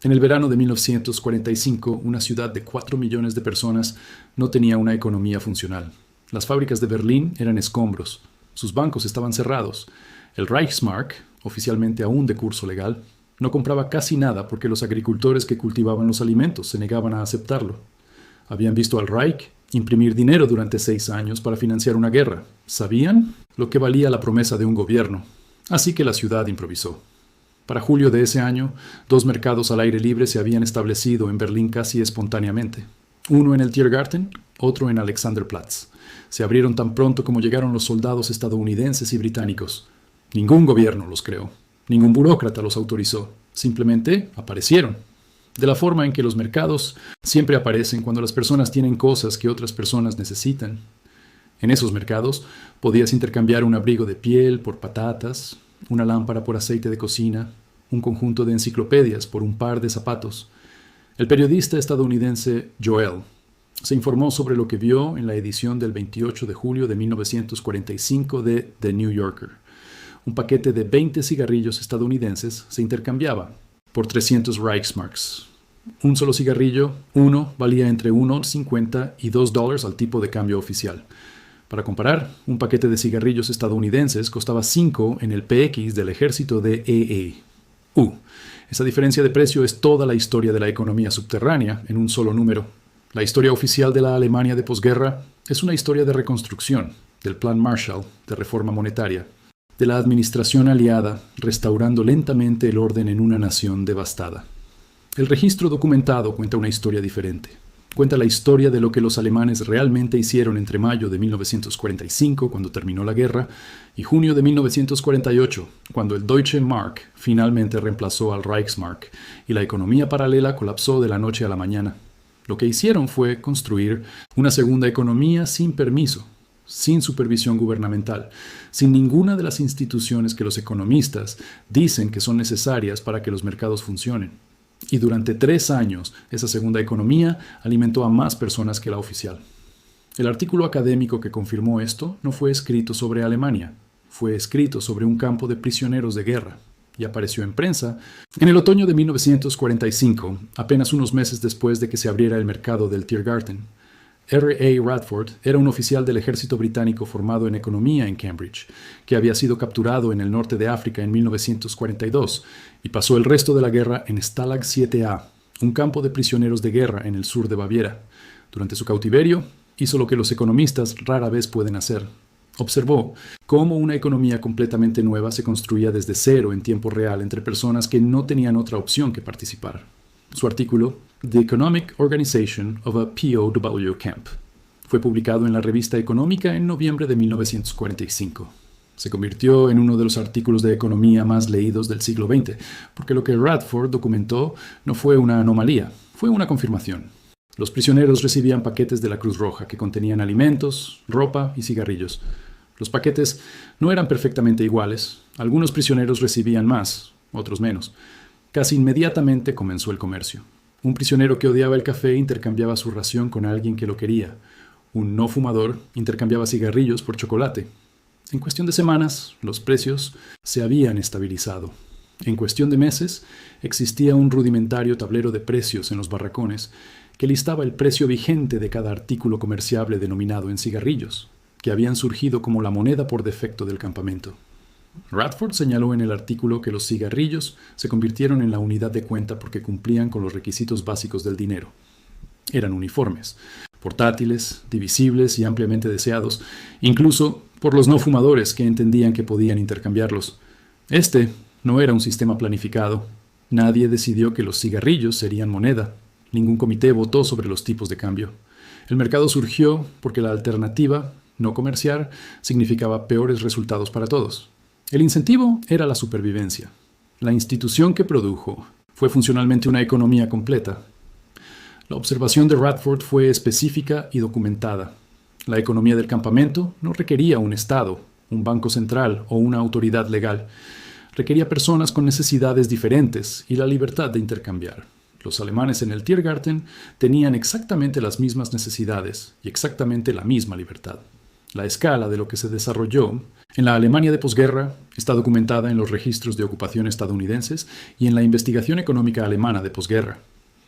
En el verano de 1945, una ciudad de 4 millones de personas no tenía una economía funcional. Las fábricas de Berlín eran escombros. Sus bancos estaban cerrados. El Reichsmark, oficialmente aún de curso legal, no compraba casi nada porque los agricultores que cultivaban los alimentos se negaban a aceptarlo. Habían visto al Reich imprimir dinero durante 6 años para financiar una guerra. Sabían lo que valía la promesa de un gobierno. Así que la ciudad improvisó. Para julio de ese año, 2 mercados al aire libre se habían establecido en Berlín casi espontáneamente. Uno en el Tiergarten, otro en Alexanderplatz. Se abrieron tan pronto como llegaron los soldados estadounidenses y británicos. Ningún gobierno los creó. Ningún burócrata los autorizó. Simplemente aparecieron. De la forma en que los mercados siempre aparecen cuando las personas tienen cosas que otras personas necesitan. En esos mercados podías intercambiar un abrigo de piel por patatas, una lámpara por aceite de cocina, un conjunto de enciclopedias por un par de zapatos. El periodista estadounidense Joel se informó sobre lo que vio en la edición del 28 de julio de 1945 de The New Yorker. Un paquete de 20 cigarrillos estadounidenses se intercambiaba por 300 Reichsmarks. Un solo cigarrillo, uno, valía entre $1.50 y $2 al tipo de cambio oficial. Para comparar, un paquete de cigarrillos estadounidenses costaba 5 en el PX del ejército de EE. Esa diferencia de precio es toda la historia de la economía subterránea en un solo número. La historia oficial de la Alemania de posguerra es una historia de reconstrucción, del Plan Marshall, de reforma monetaria, de la administración aliada restaurando lentamente el orden en una nación devastada. El registro documentado cuenta una historia diferente. Cuenta la historia de lo que los alemanes realmente hicieron entre mayo de 1945, cuando terminó la guerra, y junio de 1948, cuando el Deutsche Mark finalmente reemplazó al Reichsmark y la economía paralela colapsó de la noche a la mañana. Lo que hicieron fue construir una segunda economía sin permiso, sin supervisión gubernamental, sin ninguna de las instituciones que los economistas dicen que son necesarias para que los mercados funcionen. Y durante 3 años, esa segunda economía alimentó a más personas que la oficial. El artículo académico que confirmó esto no fue escrito sobre Alemania, fue escrito sobre un campo de prisioneros de guerra y apareció en prensa en el otoño de 1945, apenas unos meses después de que se abriera el mercado del Tiergarten. R. A. Radford era un oficial del ejército británico formado en economía en Cambridge, que había sido capturado en el norte de África en 1942 y pasó el resto de la guerra en Stalag 7A, un campo de prisioneros de guerra en el sur de Baviera. Durante su cautiverio, hizo lo que los economistas rara vez pueden hacer. Observó cómo una economía completamente nueva se construía desde cero en tiempo real entre personas que no tenían otra opción que participar. Su artículo, The Economic Organization of a POW Camp, fue publicado en la revista Económica en noviembre de 1945. Se convirtió en uno de los artículos de economía más leídos del siglo XX, porque lo que Radford documentó no fue una anomalía, fue una confirmación. Los prisioneros recibían paquetes de la Cruz Roja que contenían alimentos, ropa y cigarrillos. Los paquetes no eran perfectamente iguales. Algunos prisioneros recibían más, otros menos. Casi inmediatamente comenzó el comercio. Un prisionero que odiaba el café intercambiaba su ración con alguien que lo quería. Un no fumador intercambiaba cigarrillos por chocolate. En cuestión de semanas, los precios se habían estabilizado. En cuestión de meses, existía un rudimentario tablero de precios en los barracones que listaba el precio vigente de cada artículo comerciable denominado en cigarrillos, que habían surgido como la moneda por defecto del campamento. Radford señaló en el artículo que los cigarrillos se convirtieron en la unidad de cuenta porque cumplían con los requisitos básicos del dinero. Eran uniformes, portátiles, divisibles y ampliamente deseados, incluso por los no fumadores que entendían que podían intercambiarlos. Este no era un sistema planificado. Nadie decidió que los cigarrillos serían moneda. Ningún comité votó sobre los tipos de cambio. El mercado surgió porque la alternativa, no comerciar, significaba peores resultados para todos. El incentivo era la supervivencia. La institución que produjo fue funcionalmente una economía completa. La observación de Radford fue específica y documentada. La economía del campamento no requería un Estado, un banco central o una autoridad legal. Requería personas con necesidades diferentes y la libertad de intercambiar. Los alemanes en el Tiergarten tenían exactamente las mismas necesidades y exactamente la misma libertad. La escala de lo que se desarrolló En la Alemania de posguerra está documentada en los registros de ocupación estadounidenses y en la investigación económica alemana de posguerra.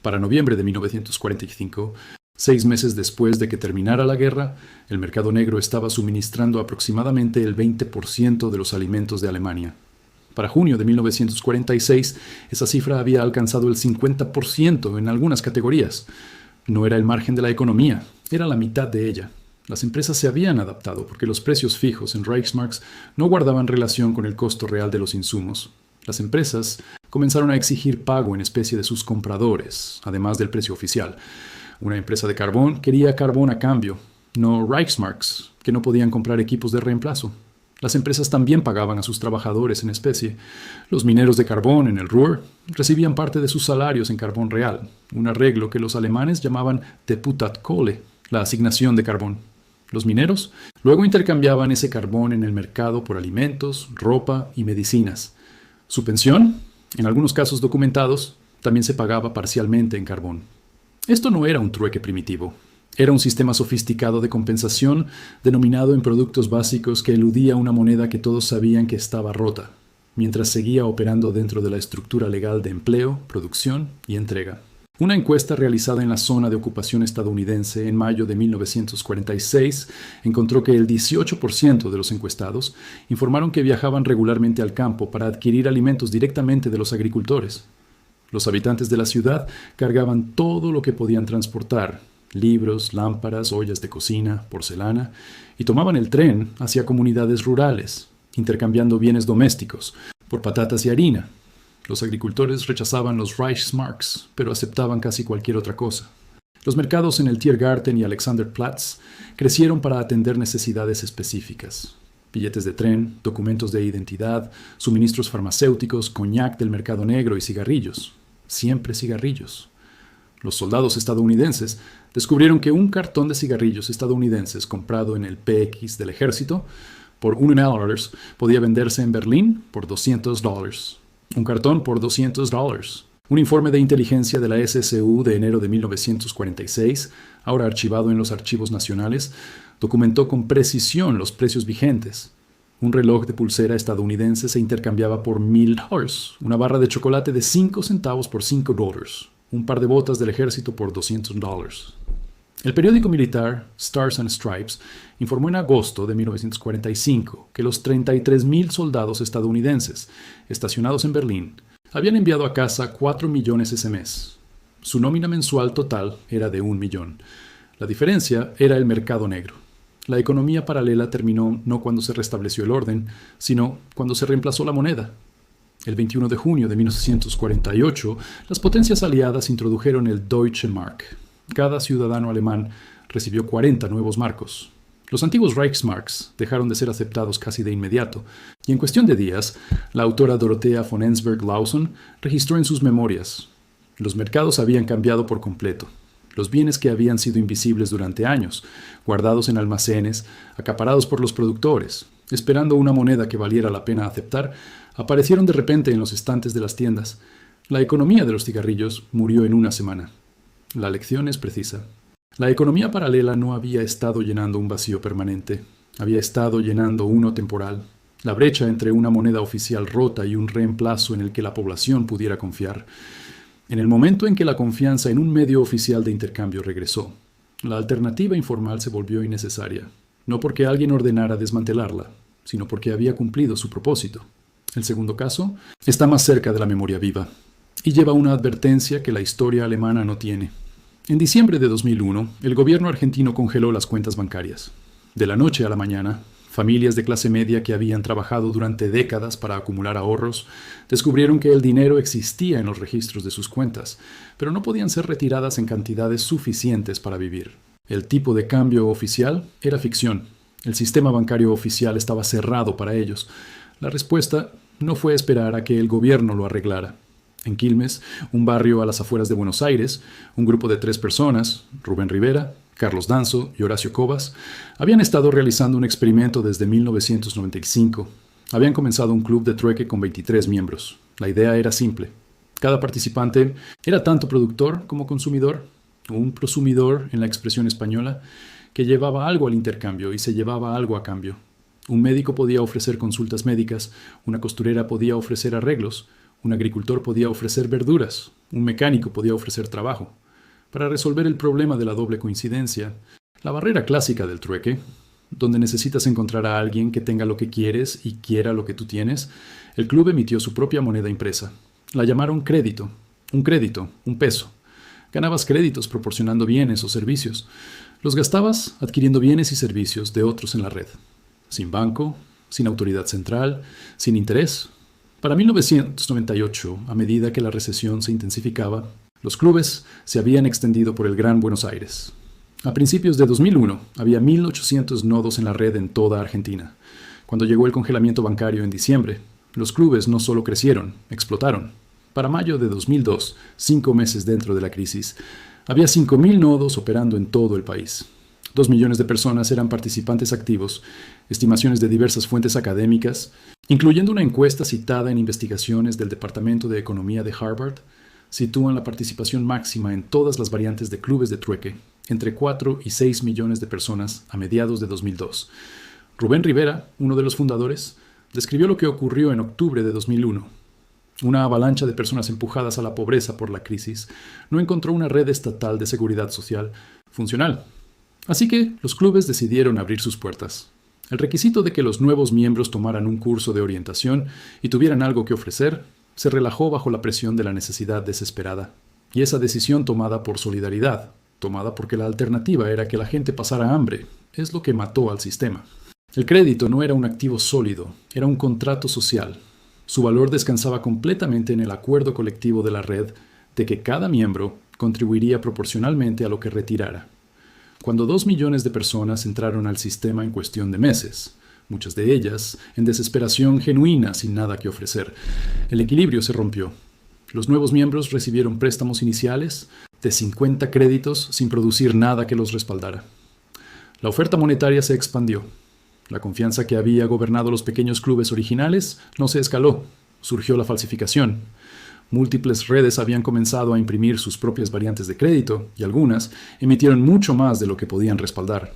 Para noviembre de 1945, 6 meses después de que terminara la guerra, el mercado negro estaba suministrando aproximadamente el 20% de los alimentos de Alemania. Para junio de 1946, esa cifra había alcanzado el 50% en algunas categorías. No era el margen de la economía, era la mitad de ella. Las empresas se habían adaptado porque los precios fijos en Reichsmarks no guardaban relación con el costo real de los insumos. Las empresas comenzaron a exigir pago en especie de sus compradores, además del precio oficial. Una empresa de carbón quería carbón a cambio, no Reichsmarks, que no podían comprar equipos de reemplazo. Las empresas también pagaban a sus trabajadores en especie. Los mineros de carbón en el Ruhr recibían parte de sus salarios en carbón real, un arreglo que los alemanes llamaban Deputat Kohle, la asignación de carbón. Los mineros luego intercambiaban ese carbón en el mercado por alimentos, ropa y medicinas. Su pensión, en algunos casos documentados, también se pagaba parcialmente en carbón. Esto no era un trueque primitivo. Era un sistema sofisticado de compensación denominado en productos básicos que eludía una moneda que todos sabían que estaba rota, mientras seguía operando dentro de la estructura legal de empleo, producción y entrega. Una encuesta realizada en la zona de ocupación estadounidense en mayo de 1946 encontró que el 18% de los encuestados informaron que viajaban regularmente al campo para adquirir alimentos directamente de los agricultores. Los habitantes de la ciudad cargaban todo lo que podían transportar: libros, lámparas, ollas de cocina, porcelana, y tomaban el tren hacia comunidades rurales, intercambiando bienes domésticos por patatas y harina. Los agricultores rechazaban los Reichsmarks, pero aceptaban casi cualquier otra cosa. Los mercados en el Tiergarten y Alexanderplatz crecieron para atender necesidades específicas: billetes de tren, documentos de identidad, suministros farmacéuticos, coñac del mercado negro y cigarrillos. Siempre cigarrillos. Los soldados estadounidenses descubrieron que un cartón de cigarrillos estadounidenses comprado en el PX del ejército por $1 podía venderse en Berlín por $200. Un cartón por $200. Un informe de inteligencia de la SSU de enero de 1946, ahora archivado en los archivos nacionales, documentó con precisión los precios vigentes. Un reloj de pulsera estadounidense se intercambiaba por $1,000, una barra de chocolate de 5 centavos por $5, un par de botas del ejército por $200. El periódico militar Stars and Stripes informó en agosto de 1945 que los 33,000 soldados estadounidenses estacionados en Berlín habían enviado a casa 4 millones ese mes. Su nómina mensual total era de 1 millón. La diferencia era el mercado negro. La economía paralela terminó no cuando se restableció el orden, sino cuando se reemplazó la moneda. El 21 de junio de 1948, las potencias aliadas introdujeron el Deutsche Mark. Cada ciudadano alemán recibió 40 nuevos marcos. Los antiguos Reichsmarks dejaron de ser aceptados casi de inmediato, y en cuestión de días, la autora Dorothea von Ensberg-Lawson registró en sus memorias: los mercados habían cambiado por completo. Los bienes que habían sido invisibles durante años, guardados en almacenes, acaparados por los productores, esperando una moneda que valiera la pena aceptar, aparecieron de repente en los estantes de las tiendas. La economía de los cigarrillos murió en una semana. La lección es precisa. La economía paralela no había estado llenando un vacío permanente, había estado llenando uno temporal, la brecha entre una moneda oficial rota y un reemplazo en el que la población pudiera confiar. En el momento en que la confianza en un medio oficial de intercambio regresó, la alternativa informal se volvió innecesaria, no porque alguien ordenara desmantelarla, sino porque había cumplido su propósito. El segundo caso está más cerca de la memoria viva y lleva una advertencia que la historia alemana no tiene. En diciembre de 2001, el gobierno argentino congeló las cuentas bancarias. De la noche a la mañana, familias de clase media que habían trabajado durante décadas para acumular ahorros descubrieron que el dinero existía en los registros de sus cuentas, pero no podían ser retiradas en cantidades suficientes para vivir. El tipo de cambio oficial era ficción. El sistema bancario oficial estaba cerrado para ellos. La respuesta no fue esperar a que el gobierno lo arreglara. En Quilmes, un barrio a las afueras de Buenos Aires, un grupo de 3 personas, Rubén Rivera, Carlos Danzo y Horacio Cobas, habían estado realizando un experimento desde 1995. Habían comenzado un club de trueque con 23 miembros. La idea era simple. Cada participante era tanto productor como consumidor, o un prosumidor en la expresión española, que llevaba algo al intercambio y se llevaba algo a cambio. Un médico podía ofrecer consultas médicas, una costurera podía ofrecer arreglos, un agricultor podía ofrecer verduras, un mecánico podía ofrecer trabajo. Para resolver el problema de la doble coincidencia, la barrera clásica del trueque, donde necesitas encontrar a alguien que tenga lo que quieres y quiera lo que tú tienes, el club emitió su propia moneda impresa. La llamaron crédito, un peso. Ganabas créditos proporcionando bienes o servicios. Los gastabas adquiriendo bienes y servicios de otros en la red. Sin banco, sin autoridad central, sin interés. Para 1998, a medida que la recesión se intensificaba, los clubes se habían extendido por el Gran Buenos Aires. A principios de 2001, había 1.800 nodos en la red en toda Argentina. Cuando llegó el congelamiento bancario en diciembre, los clubes no solo crecieron, explotaron. Para mayo de 2002, 5 meses dentro de la crisis, había 5.000 nodos operando en todo el país. 2 millones de personas eran participantes activos. Estimaciones de diversas fuentes académicas, incluyendo una encuesta citada en investigaciones del Departamento de Economía de Harvard, sitúan la participación máxima en todas las variantes de clubes de trueque, entre 4 y 6 millones de personas a mediados de 2002. Rubén Rivera, uno de los fundadores, describió lo que ocurrió en octubre de 2001. Una avalancha de personas empujadas a la pobreza por la crisis no encontró una red estatal de seguridad social funcional. Así que los clubes decidieron abrir sus puertas. El requisito de que los nuevos miembros tomaran un curso de orientación y tuvieran algo que ofrecer se relajó bajo la presión de la necesidad desesperada. Y esa decisión tomada por solidaridad, tomada porque la alternativa era que la gente pasara hambre, es lo que mató al sistema. El crédito no era un activo sólido, era un contrato social. Su valor descansaba completamente en el acuerdo colectivo de la red de que cada miembro contribuiría proporcionalmente a lo que retirara. Cuando 2 millones de personas entraron al sistema en cuestión de meses, muchas de ellas en desesperación genuina sin nada que ofrecer, el equilibrio se rompió. Los nuevos miembros recibieron préstamos iniciales de 50 créditos sin producir nada que los respaldara. La oferta monetaria se expandió. La confianza que había gobernado los pequeños clubes originales no se escaló. Surgió la falsificación. Múltiples redes habían comenzado a imprimir sus propias variantes de crédito y algunas emitieron mucho más de lo que podían respaldar.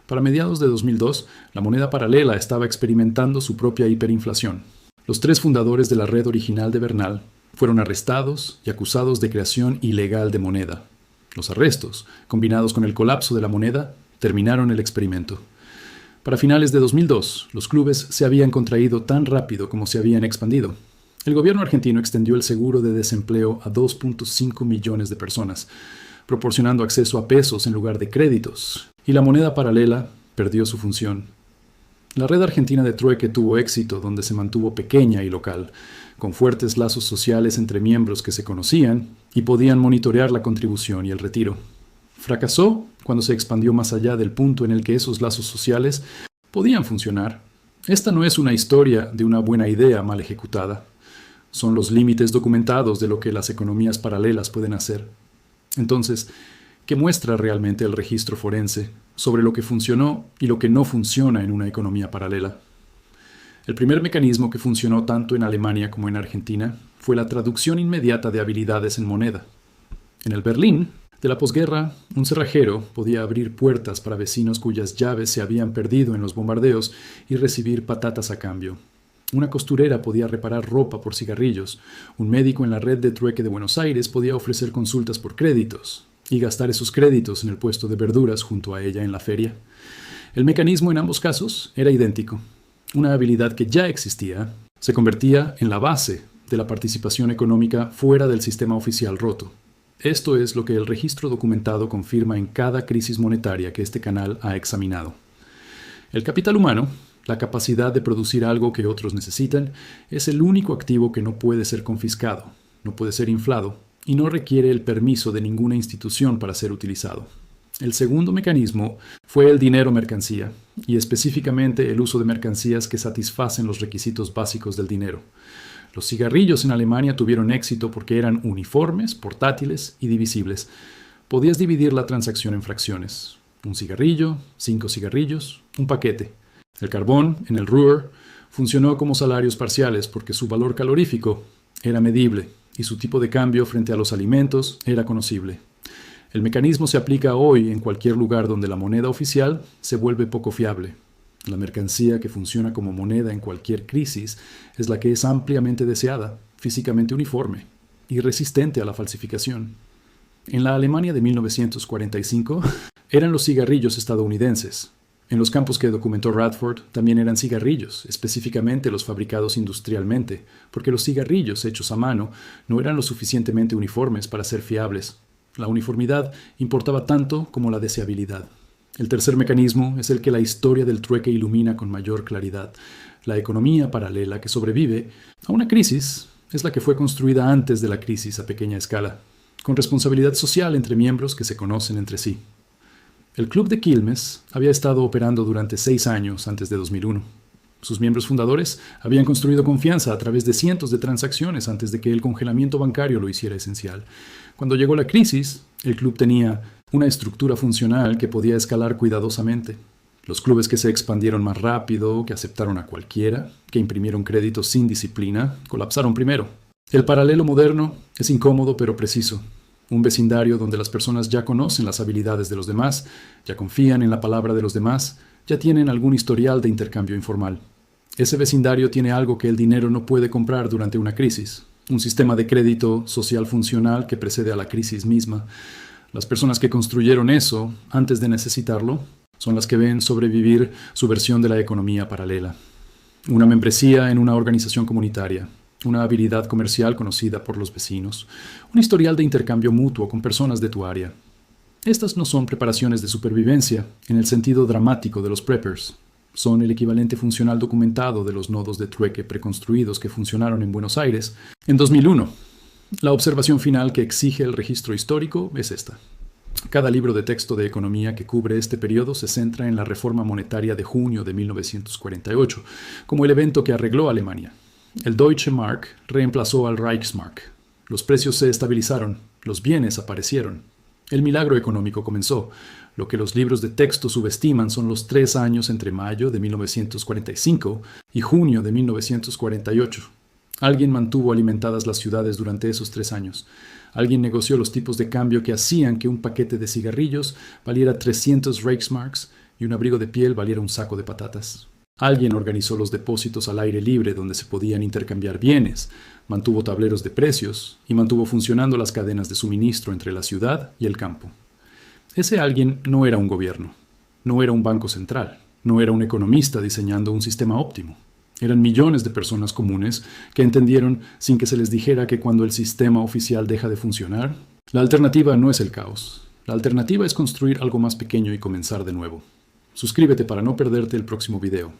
Para mediados de 2002, la moneda paralela estaba experimentando su propia hiperinflación. Los 3 fundadores de la red original de Bernal fueron arrestados y acusados de creación ilegal de moneda. Los arrestos, combinados con el colapso de la moneda, terminaron el experimento. Para finales de 2002, los clubes se habían contraído tan rápido como se habían expandido. El gobierno argentino extendió el seguro de desempleo a 2.5 millones de personas, proporcionando acceso a pesos en lugar de créditos, y la moneda paralela perdió su función. La red argentina de trueque tuvo éxito donde se mantuvo pequeña y local, con fuertes lazos sociales entre miembros que se conocían y podían monitorear la contribución y el retiro. Fracasó cuando se expandió más allá del punto en el que esos lazos sociales podían funcionar. Esta no es una historia de una buena idea mal ejecutada. Son los límites documentados de lo que las economías paralelas pueden hacer. Entonces, ¿qué muestra realmente el registro forense sobre lo que funcionó y lo que no funciona en una economía paralela? El primer mecanismo que funcionó tanto en Alemania como en Argentina fue la traducción inmediata de habilidades en moneda. En el Berlín de la posguerra, un cerrajero podía abrir puertas para vecinos cuyas llaves se habían perdido en los bombardeos y recibir patatas a cambio. Una costurera podía reparar ropa por cigarrillos. Un médico en la red de trueque de Buenos Aires podía ofrecer consultas por créditos y gastar esos créditos en el puesto de verduras junto a ella en la feria. El mecanismo en ambos casos era idéntico. Una habilidad que ya existía se convertía en la base de la participación económica fuera del sistema oficial roto. Esto es lo que el registro documentado confirma en cada crisis monetaria que este canal ha examinado. El capital humano, la capacidad de producir algo que otros necesitan, es el único activo que no puede ser confiscado, no puede ser inflado y no requiere el permiso de ninguna institución para ser utilizado. El segundo mecanismo fue el dinero mercancía, y específicamente el uso de mercancías que satisfacen los requisitos básicos del dinero. Los cigarrillos en Alemania tuvieron éxito porque eran uniformes, portátiles y divisibles. Podías dividir la transacción en fracciones. Un cigarrillo, 5 cigarrillos, un paquete. El carbón, en el Ruhr, funcionó como salarios parciales porque su valor calorífico era medible y su tipo de cambio frente a los alimentos era conocible. El mecanismo se aplica hoy en cualquier lugar donde la moneda oficial se vuelve poco fiable. La mercancía que funciona como moneda en cualquier crisis es la que es ampliamente deseada, físicamente uniforme y resistente a la falsificación. En la Alemania de 1945 eran los cigarrillos estadounidenses. En los campos que documentó Radford también eran cigarrillos, específicamente los fabricados industrialmente, porque los cigarrillos hechos a mano no eran lo suficientemente uniformes para ser fiables. La uniformidad importaba tanto como la deseabilidad. El tercer mecanismo es el que la historia del trueque ilumina con mayor claridad. La economía paralela que sobrevive a una crisis es la que fue construida antes de la crisis a pequeña escala, con responsabilidad social entre miembros que se conocen entre sí. El Club de Quilmes había estado operando durante 6 años antes de 2001. Sus miembros fundadores habían construido confianza a través de cientos de transacciones antes de que el congelamiento bancario lo hiciera esencial. Cuando llegó la crisis, el club tenía una estructura funcional que podía escalar cuidadosamente. Los clubes que se expandieron más rápido, que aceptaron a cualquiera, que imprimieron créditos sin disciplina, colapsaron primero. El paralelo moderno es incómodo pero preciso. Un vecindario donde las personas ya conocen las habilidades de los demás, ya confían en la palabra de los demás, ya tienen algún historial de intercambio informal. Ese vecindario tiene algo que el dinero no puede comprar durante una crisis. Un sistema de crédito social funcional que precede a la crisis misma. Las personas que construyeron eso antes de necesitarlo son las que ven sobrevivir su versión de la economía paralela. Una membresía en una organización comunitaria. Una habilidad comercial conocida por los vecinos, un historial de intercambio mutuo con personas de tu área. Estas no son preparaciones de supervivencia en el sentido dramático de los preppers. Son el equivalente funcional documentado de los nodos de trueque preconstruidos que funcionaron en Buenos Aires en 2001. La observación final que exige el registro histórico es esta. Cada libro de texto de economía que cubre este periodo se centra en la reforma monetaria de junio de 1948, como el evento que arregló a Alemania. El Deutsche Mark reemplazó al Reichsmark. Los precios se estabilizaron, los bienes aparecieron. El milagro económico comenzó. Lo que los libros de texto subestiman son los 3 años entre mayo de 1945 y junio de 1948. Alguien mantuvo alimentadas las ciudades durante esos 3 años. Alguien negoció los tipos de cambio que hacían que un paquete de cigarrillos valiera 300 Reichsmarks y un abrigo de piel valiera un saco de patatas. Alguien organizó los depósitos al aire libre donde se podían intercambiar bienes, mantuvo tableros de precios y mantuvo funcionando las cadenas de suministro entre la ciudad y el campo. Ese alguien no era un gobierno, no era un banco central, no era un economista diseñando un sistema óptimo. Eran millones de personas comunes que entendieron sin que se les dijera que cuando el sistema oficial deja de funcionar, la alternativa no es el caos. La alternativa es construir algo más pequeño y comenzar de nuevo. Suscríbete para no perderte el próximo video.